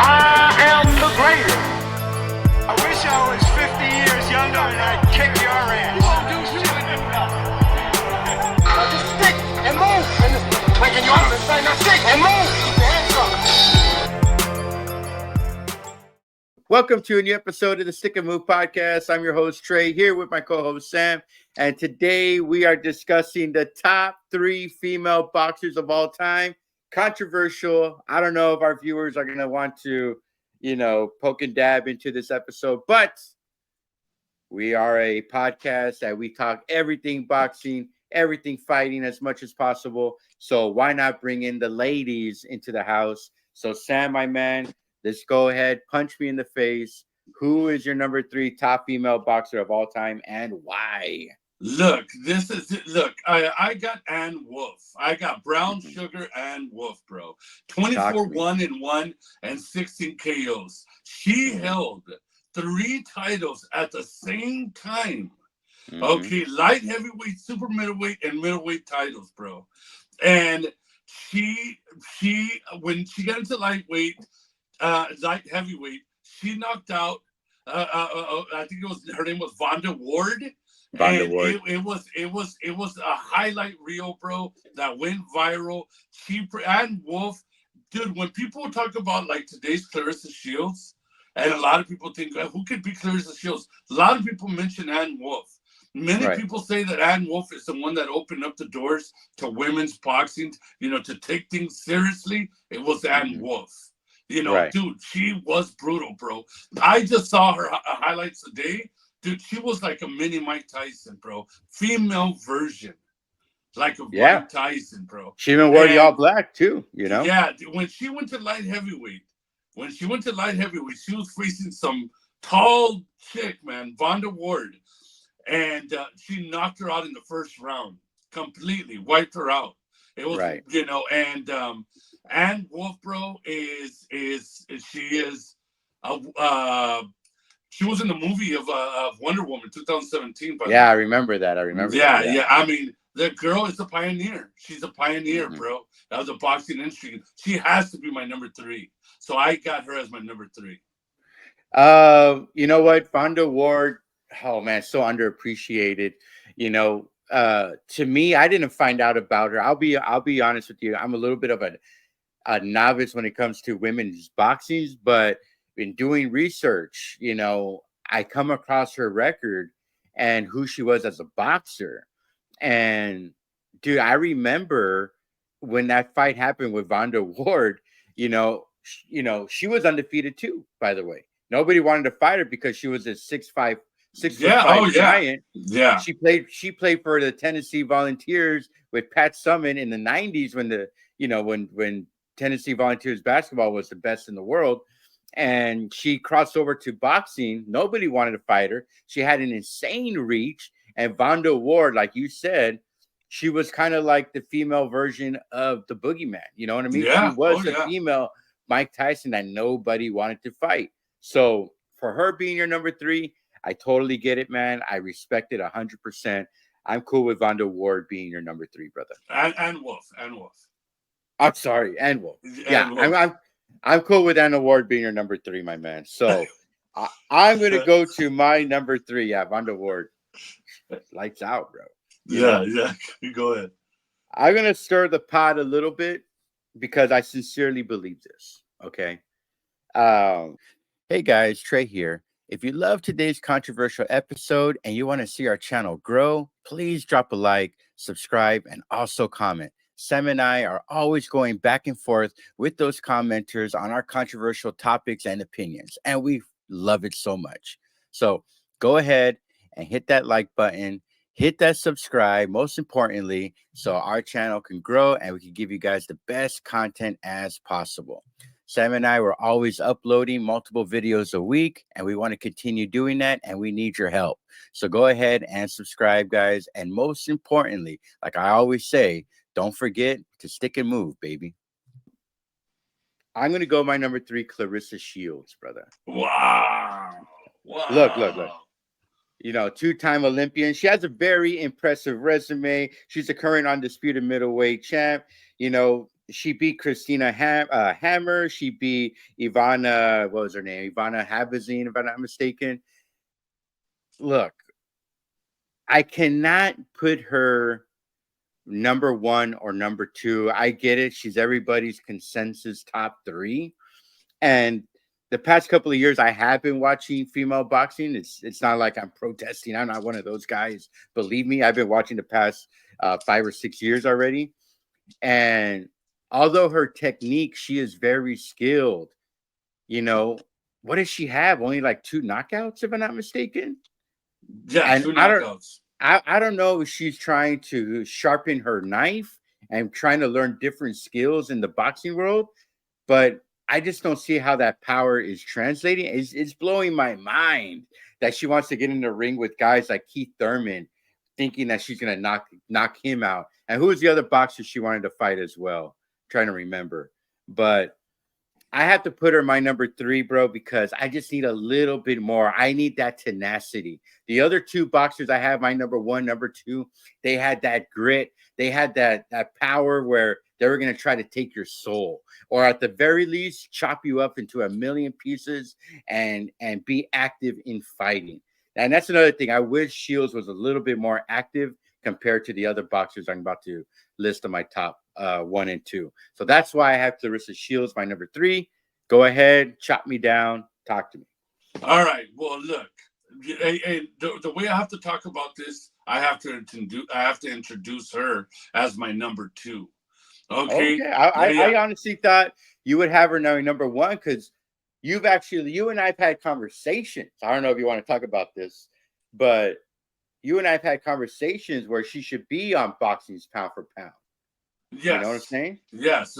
I am the greatest. I wish I was 50 years younger and I'd kick your ass. You won't do shit. Just stick and move. And just waking you up and saying, now stick and move. Keep your hands up. Welcome to a new episode of the Stick and Move podcast. I'm your host, Trey, here with my co-host, Sam. And today we are discussing the top 3 female boxers of all time. Controversial. I don't know if our viewers are going to want to, poke and dab into this episode, but we are a podcast that we talk everything boxing, everything fighting as much as possible. So why not bring in the ladies into the house? So Sam, my man, let's go ahead, punch me in the face. Who is your number 3 top female boxer of all time and why? Look, I got Ann Wolf. I got Brown Sugar Ann Wolf, bro. 24-1-1 and 16 KOs. She held 3 titles at the same time. Okay, light heavyweight, super middleweight, and middleweight titles, bro. And she when she got into light heavyweight, she knocked out I think her name was Vonda Ward. It was a highlight reel, bro, that went viral. Ann Wolf, dude, when people talk about like today's Clarissa Shields, and a lot of people think, who could be Clarissa Shields? A lot of people mention Ann Wolf. Many people say that Ann Wolf is the one that opened up the doors to women's boxing, to take things seriously. It was Ann Wolf. Dude, she was brutal, bro. I just saw her highlights today. Dude, she was like a mini Mike Tyson, bro. Female version. Like a Mike Tyson, bro. She even wore the all black, too, Yeah, when she went to light heavyweight, she was facing some tall chick, man, Vonda Ward. And she knocked her out in the first round. Completely. Wiped her out. It was, Ann Wolf, bro, she was in the movie of Wonder Woman 2017. I remember that. Yeah. I mean, the girl is a pioneer. She's a pioneer, bro. That was the boxing industry. She has to be my number 3. So I got her as my number 3. You know what? Vonda Ward, oh man, so underappreciated. To me, I didn't find out about her. I'll be honest with you. I'm a little bit of a novice when it comes to women's boxing, but in doing research, I come across her record and who she was as a boxer. And dude, I remember when that fight happened with Vonda Ward, she was undefeated too, by the way. Nobody wanted to fight her because she was a 6'5" giant. Yeah. She played for the Tennessee Volunteers with Pat Summitt in the 90s when Tennessee Volunteers basketball was the best in the world. And she crossed over to boxing. Nobody wanted to fight her. She had an insane reach. And Vonda Ward, like you said, she was kind of like the female version of the Boogeyman. You know what I mean? Yeah. She was the female Mike Tyson that nobody wanted to fight. So for her being your number 3, I totally get it, man. I respect it 100%. I'm cool with Vonda Ward being your number 3, brother. And Wolf. I'm sorry, Ann Wolf. Wolf. I'm cool with Ann Ward being your number 3, my man. So I'm gonna go to my number 3. Yeah, Vonda Ward. Lights out, bro. Yeah. You go ahead. I'm gonna stir the pot a little bit because I sincerely believe this. Okay. Hey guys, Trey here. If you love today's controversial episode and you want to see our channel grow, please drop a like, subscribe, and also comment. Sam and I are always going back and forth with those commenters on our controversial topics and opinions, and we love it so much. So go ahead and hit that like button, hit that subscribe, most importantly, so our channel can grow and we can give you guys the best content as possible. Sam and I were always uploading multiple videos a week, and we want to continue doing that, and we need your help. So go ahead and subscribe, guys. And most importantly, like I always say, don't forget to stick and move, baby. I'm going to go my number 3, Clarissa Shields, brother. Wow. Look. 2-time Olympian. She has a very impressive resume. She's a current undisputed middleweight champ. she beat Christina Hammer. She beat Ivana. What was her name? Ivana Habazin, if I'm not mistaken. Look, I cannot put her number one or number two. I get it. She's everybody's consensus top three. And the past couple of years, I have been watching female boxing. It's not like I'm protesting. I'm not one of those guys. Believe me, I've been watching the past 5 or 6 years already. And although her technique, she is very skilled. You know, what does she have? Only like 2 knockouts, if I'm not mistaken. Yeah, And 2 knockouts. I don't know if she's trying to sharpen her knife and trying to learn different skills in the boxing world, but I just don't see how that power is translating. It's blowing my mind that she wants to get in the ring with guys like Keith Thurman, thinking that she's gonna knock him out. And who was the other boxer she wanted to fight as well? I'm trying to remember, but I have to put her my number 3, bro, because I just need a little bit more. I need that tenacity. The other 2 boxers I have, my number 1, number 2, they had that grit. They had that power where they were going to try to take your soul, or at the very least, chop you up into a million pieces and be active in fighting. And that's another thing. I wish Shields was a little bit more active compared to the other boxers I'm about to list on my top 1 and 2. So that's why I have Clarissa Shields, my number 3. Go ahead, chop me down, talk to me. All right. Well, look, the way I have to talk about this, I have to introduce her as my number 2. Okay. I honestly thought you would have her now number 1 because you and I've had conversations. I don't know if you want to talk about this, but you and I've had conversations where she should be on boxing's pound for pound. Yes. You know what I'm saying? Yes,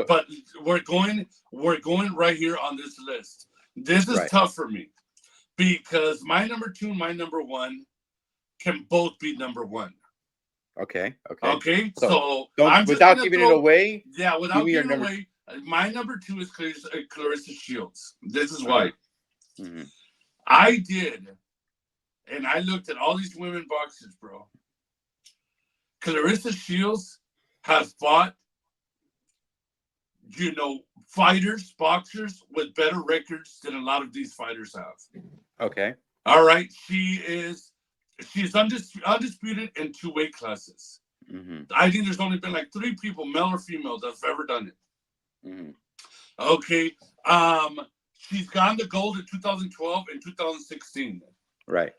but we're going right here on this list. This is tough for me because my number 2 and my number 1 can both be number 1. Okay. So without giving it away. Yeah, without giving it away. My number 2 is Clarissa Shields. This is why. Mm-hmm. I did, and I looked at all these women boxers, bro. Clarissa Shields has fought, boxers with better records than a lot of these fighters have. Okay. All right. She's undisputed in 2 weight classes. Mm-hmm. I think there's only been like 3 people, male or female, that's ever done it. Mm-hmm. Okay. She's gotten the gold in 2012 and 2016. Right.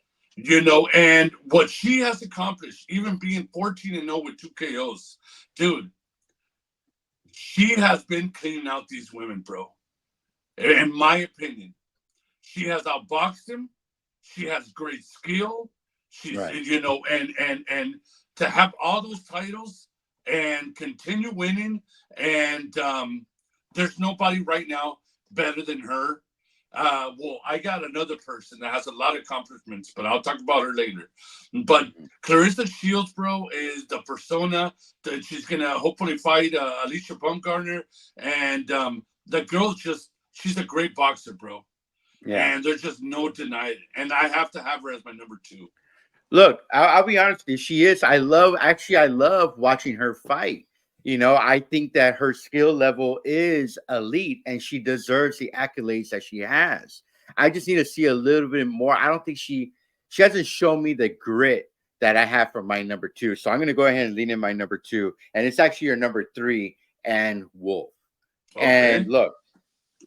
And what she has accomplished, even being 14-0 with 2 KOs, dude, she has been cleaning out these women, bro. In my opinion, she has outboxed them. She has great skill. She's, and to have all those titles and continue winning, and there's nobody right now better than her. Well, I got another person that has a lot of accomplishments, but I'll talk about her later. But Clarissa Shields, bro, is the persona that she's going to hopefully fight Alicia Baumgartner. And the girl she's a great boxer, bro. Yeah. And there's just no denying it. And I have to have her as my number 2. Look, I'll be honest with you. She is. I love watching her fight. I think that her skill level is elite and she deserves the accolades that she has. I just need to see a little bit more. I don't think she hasn't shown me the grit that I have for my number 2. So I'm going to go ahead and lean in my number 2. And it's actually your number 3, Ann Wolf. Okay. And look,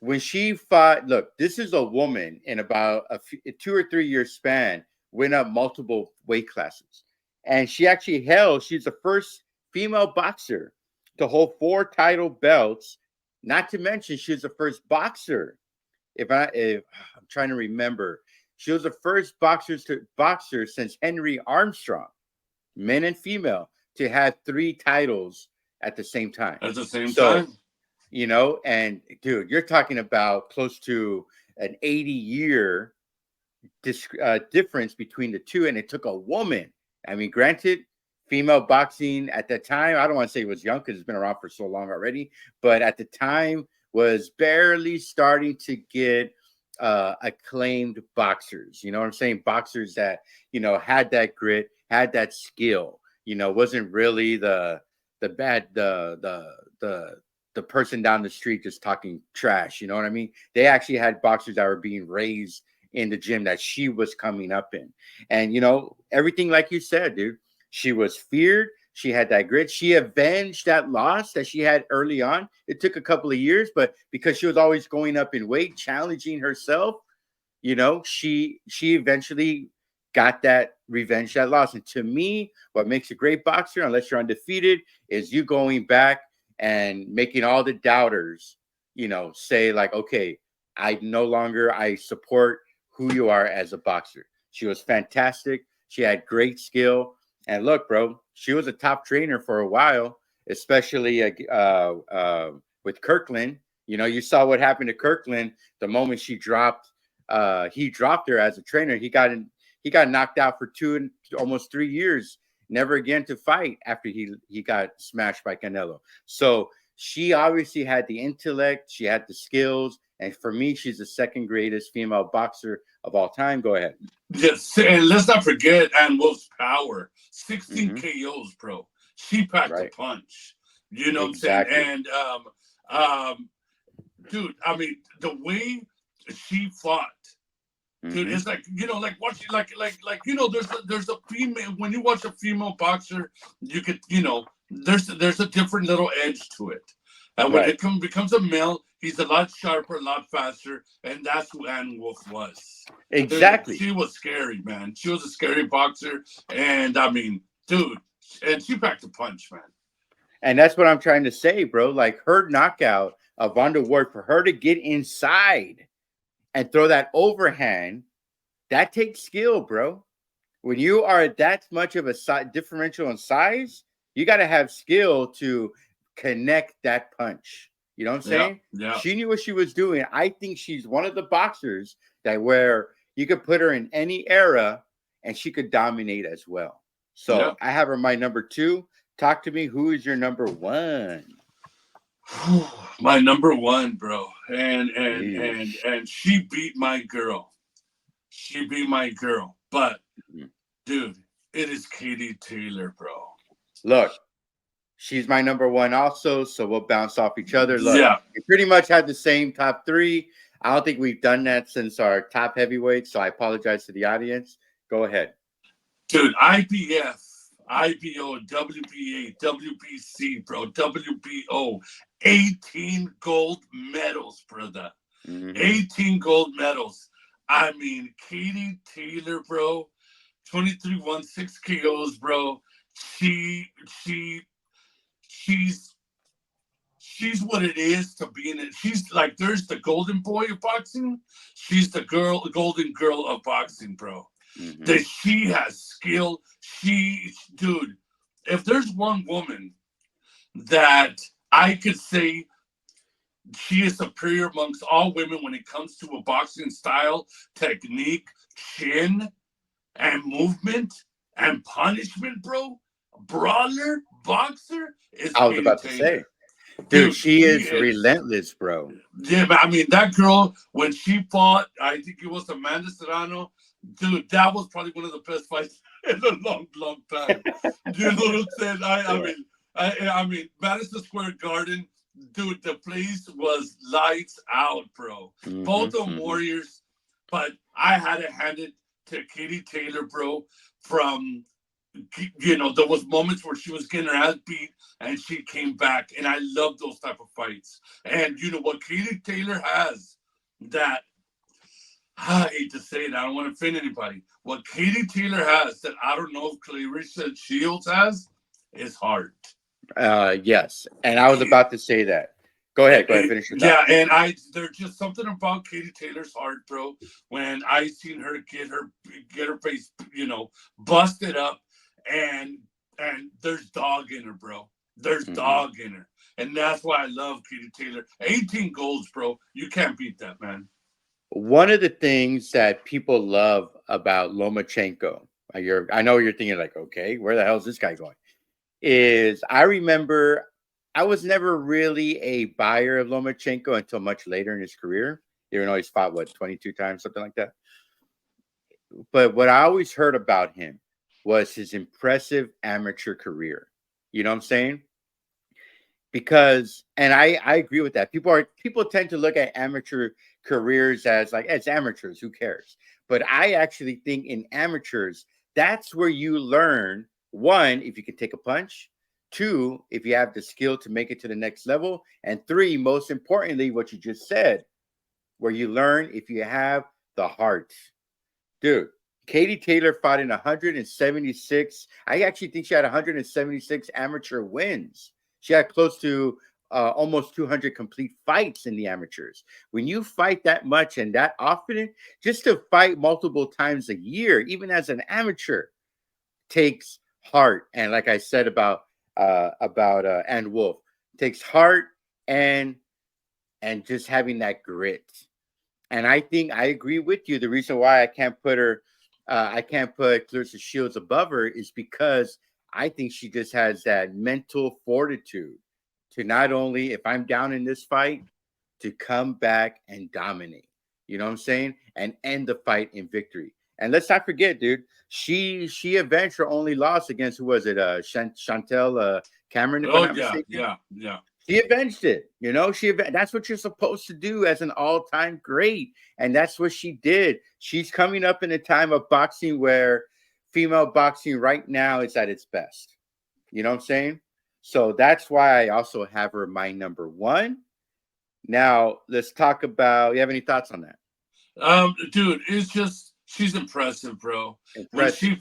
when she fought, this is a woman in about a 2 or 3 year span, went up multiple weight classes. And she's the first female boxer to hold 4 title belts. Not to mention, she was the first boxer. If I'm trying to remember, she was the first boxer since Henry Armstrong, men and female, to have 3 titles at the same time. At the same time, and dude, you're talking about close to an 80-year difference between the 2, and it took a woman. I mean, granted, female boxing at that time, I don't want to say it was young because it's been around for so long already, but at the time was barely starting to get acclaimed boxers. You know what I'm saying? Boxers that, had that grit, had that skill, wasn't really the the person down the street just talking trash. You know what I mean? They actually had boxers that were being raised in the gym that she was coming up in. And, you know, everything like you said, dude, she was feared. She had that grit. She avenged that loss that she had early on. It took a couple of years, but because she was always going up in weight, challenging herself, you know, she eventually got that revenge, that loss. And to me, what makes a great boxer, unless you're undefeated, is you going back and making all the doubters, you know, say like, okay, I support who you are as a boxer. She was fantastic. She had great skill. And look, bro, she was a top trainer for a while, especially with Kirkland. You know, you saw what happened to Kirkland the moment he dropped her as a trainer. He got knocked out for almost 3 years, never again to fight after he got smashed by Canelo. So she obviously had the intellect, she had the skills, and for me, she's the second greatest female boxer of all time. Go ahead. Yes, and let's not forget Ann Wolf's power. 16 KOs, bro. She packed a punch. You know exactly. what I'm saying? And dude, I mean, the way she fought, dude, it's like, you know, like watching, like you know, there's a female, when you watch a female boxer, you could, you know, there's a different little edge to it. And when it becomes a male, he's a lot sharper, a lot faster, and that's who Ann Wolf was. Exactly. Dude, she was scary, man. She was a scary boxer, and I mean, dude, and she packed a punch, man. And that's what I'm trying to say, bro. Like her knockout of Vonda Ward, for her to get inside and throw that overhand, that takes skill, bro. When you are that much of a differential in size, you got to have skill to connect that punch. You know what I'm saying? Yeah. She knew what she was doing. I think she's one of the boxers that where you could put her in any era and she could dominate as well. So I have her my number 2. Talk to me. Who is your number 1? My number 1, bro. And she beat my girl. She beat my girl. But dude, it is Katie Taylor, bro. Look, she's my number 1 also, so we'll bounce off each other. Look, we pretty much had the same top 3. I don't think we've done that since our top heavyweight, so I apologize to the audience. Go ahead. Dude, IBF, IBO, WBA, WBC, bro, WBO, 18 gold medals, brother. 18 gold medals. I mean, Katie Taylor, bro, 23-1-6 KOs, bro. She's what it is to be in it. She's like, there's the golden boy of boxing. She's the golden girl of boxing, bro. That she has skill. Dude, if there's one woman that I could say she is superior amongst all women when it comes to a boxing style, technique, chin, and movement and punishment, bro. Brawler, boxer is I was Katie about Taylor. to say, dude, she is relentless, bro. Yeah, but I mean, that girl, when she fought, I think it was Amanda Serrano, dude, that was probably one of the best fights in a long, long time. You know what I'm saying? I mean, Madison Square Garden, dude, the place was lights out, bro. Both the warriors, but I had to hand it to Katie Taylor, bro, from, you know, there was moments where she was getting her ass beat and she came back, and I love those type of fights. And you know what Katie Taylor has that, I hate to say it, I don't want to offend anybody. What Katie Taylor has that I don't know if Clarissa Shields has is heart. Yes, and I was about to say that. Go ahead, finish it. Yeah, and there's just something about Katie Taylor's heart, bro. When I seen her get her face, you know, busted up, and there's dog in her, bro. There's dog in her, and that's why I love Katie Taylor. 18 golds, bro. You can't beat that, man. One of the things that people love about Lomachenko, I know you're thinking like, okay, where the hell is this guy going? Is I remember I was never really a buyer of Lomachenko until much later in his career. Even though he's fought, 22 times, something like that. But what I always heard about him was his impressive amateur career. You know what I'm saying? because, and I agree with that. People tend to look at amateur careers as like, it's amateurs, who cares? But I actually think in amateurs, that's where you learn, one, if you can take a punch, two, if you have the skill to make it to the next level, and three, most importantly, what you just said, where you learn if you have the heart. Dude, Katie Taylor fought in 176. I actually think she had 176 amateur wins. She had close to almost 200 complete fights in the amateurs. When you fight that much and that often, just to fight multiple times a year, even as an amateur, takes heart. And like I said about Ann Wolf, takes heart and just having that grit. And I think I agree with you. The reason why I can't put Clarissa Shields above her is because I think she just has that mental fortitude to not only, if I'm down in this fight, to come back and dominate. You know what I'm saying? And end the fight in victory. And let's not forget, dude, she avenged her only loss against, who was it? Chantel Cameron, if I'm not mistaken. Yeah. She avenged it. You know, that's what you're supposed to do as an all-time great. And that's what she did. She's coming up in a time of boxing where female boxing right now is at its best. You know what I'm saying? So that's why I also have her my number one. Now, let's talk about, you have any thoughts on that? Dude, it's just, she's impressive, bro. Impressive,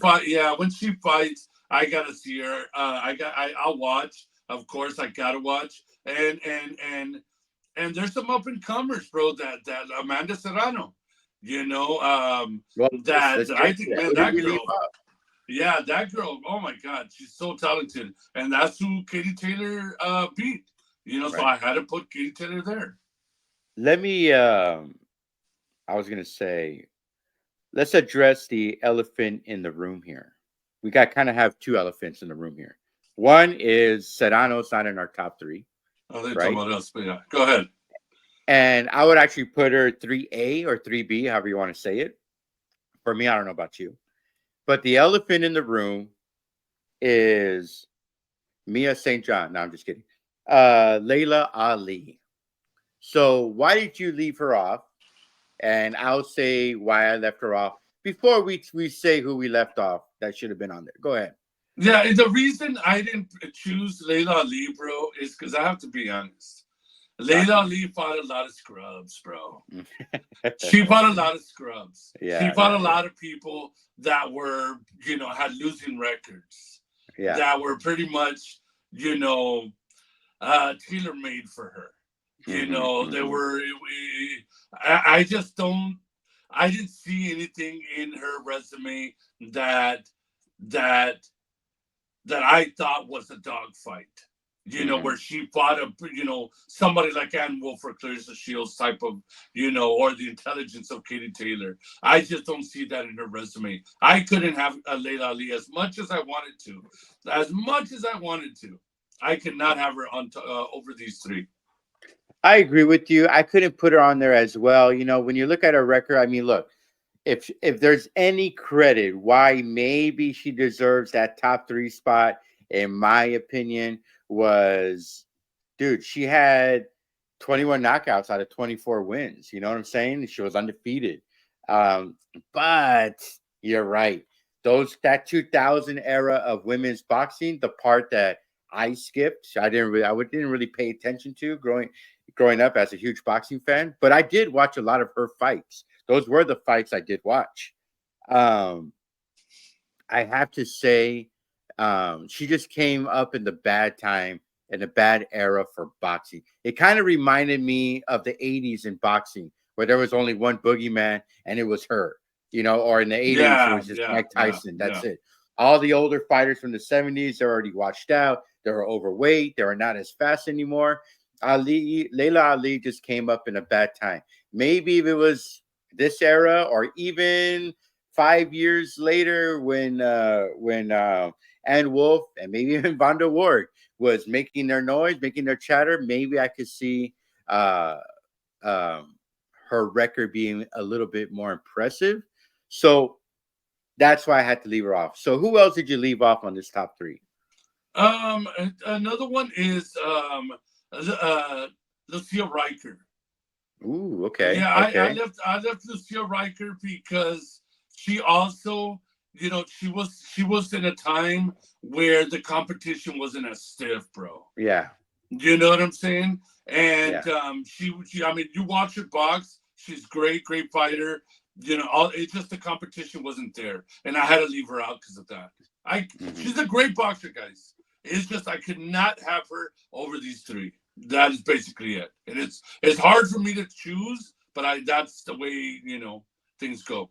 when she fights, I gotta see her. I'll watch. Of course, I gotta watch. And there's some up and comers, bro. That Amanda Serrano, you know, I think, man, that girl. Yeah, that girl. Oh my God, she's so talented, and that's who Katie Taylor beat. You know, so I had to put Katie Taylor there. Let me. I was gonna say, let's address the elephant in the room here. We kind of have two elephants in the room here. One is Serrano's not in our top three. Oh, they're talking about us, but yeah, go ahead. And I would actually put her 3A or 3B, however you want to say it. For me, I don't know about you. But the elephant in the room is Mia St. John. No, I'm just kidding. Layla Ali. So why did you leave her off? And I'll say why I left her off before we say who we left off that should have been on there. Go ahead. Yeah, the reason I didn't choose Layla Ali, bro, is because I have to be honest. Layla Ali fought a lot of scrubs, bro. She fought a lot of scrubs. She fought a lot of people that were, had losing records. Yeah. That were pretty much, tailor-made for her. They were, I didn't see anything in her resume that I thought was a dogfight. Where she fought somebody like Ann Wolf or Clarissa Shields type of, or the intelligence of Katie Taylor. I just don't see that in her resume. I couldn't have Layla Ali as much as I wanted to. I could not have her on over these three. I agree with you. I couldn't put her on there as well. When you look at her record, I mean, look, if there's any credit why maybe she deserves that top 3 spot, in my opinion, was, dude, she had 21 knockouts out of 24 wins. You know what I'm saying? She was undefeated. But you're right. That 2000 era of women's boxing, the part that I skipped, I didn't really pay attention to growing up as a huge boxing fan, but I did watch a lot of her fights. Those were the fights I did watch. I have to say, she just came up in the bad time, in a bad era for boxing. It kind of reminded me of the 80s in boxing, where there was only one boogeyman, and it was her, or in the 80s, it was just Mike Tyson. That's it. All the older fighters from the 70s, they're already washed out. They were overweight. They were not as fast anymore. Layla Ali just came up in a bad time. Maybe if it was this era, or even 5 years later when Ann Wolf and maybe even Vonda Ward was making their noise, making their chatter, maybe I could see her record being a little bit more impressive. So that's why I had to leave her off. So who else did you leave off on this top 3? Another one is Lucia Riker. Ooh, okay. Yeah, okay. I left Lucia Riker because she also, you know, she was in a time where the competition wasn't as stiff, bro. Yeah. You know what I'm saying? And Yeah. she, I mean, you watch her box. She's great fighter. You know, it's just the competition wasn't there, and I had to leave her out because of that. She's a great boxer, guys. It's just I could not have her over these three. That is basically it. And it's hard for me to choose, but that's the way, you know, things go.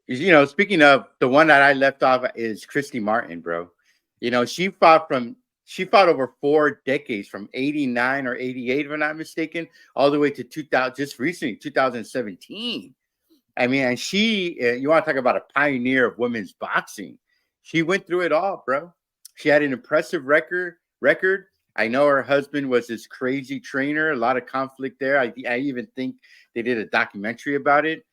You know, speaking of, the one that I left off is Christy Martin, bro. You know, she fought over 4 decades, from 89 or 88, if I'm not mistaken, all the way to 2000, just recently, 2017. I mean, and she, you want to talk about a pioneer of women's boxing. She went through it all, bro. She had an impressive record. I know her husband was this crazy trainer, a lot of conflict there. I even think they did a documentary about it.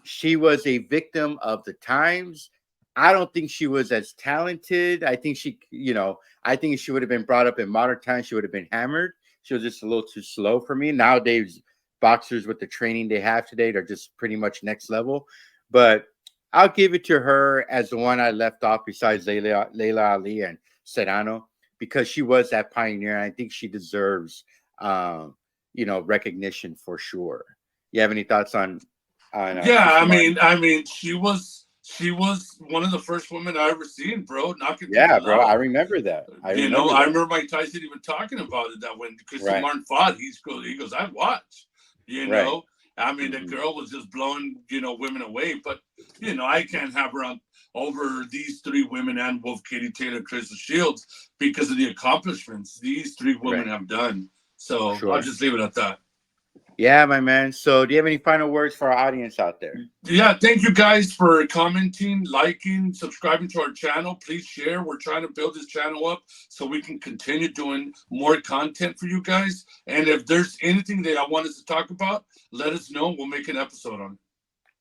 She was a victim of the times. I don't think she was as talented. I think she, you know, I think she would have been brought up in modern times. She would have been hammered. She was just a little too slow for me. Nowadays, boxers with the training they have today, they're just pretty much next level. But I'll give it to her as the one I left off, besides Layla Ali and Serrano, because she was that pioneer. And I think she deserves, you know, recognition for sure. You have any thoughts on? Yeah, I mean, she was one of the first women I ever seen, bro. Knocking yeah, people bro. out. I remember that. I remember Mike Tyson even talking about it. That when Christy Martin fought, he goes, I watched. You know, I mean, the girl was just blowing, you know, women away. But you know, I can't have her over these three women and Wolf, Katie Taylor, Crystal Shields, because of the accomplishments these three women have done. So I'll just leave it at that. Yeah, my man. So do you have any final words for our audience out there? Yeah, thank you guys for commenting, liking, subscribing to our channel. Please share. We're trying to build this channel up so we can continue doing more content for you guys. And if there's anything that I want us to talk about, let us know. We'll make an episode on it.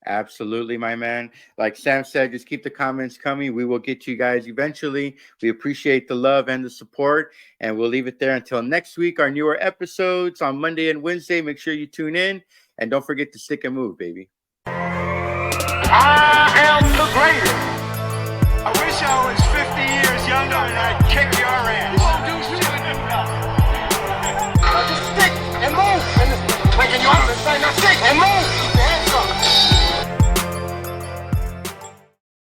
Absolutely, my man. Like Sam said, just keep the comments coming. We will get to you guys eventually. We appreciate the love and the support, and we'll leave it there until next week. Our newer episodes on Monday and Wednesday. Make sure you tune in, and don't forget to stick and move, baby. I am the greatest. I wish I was 50 years younger and I'd kick your ass. You won't do shit. Just stick and move. And making you understand. Now stick and move.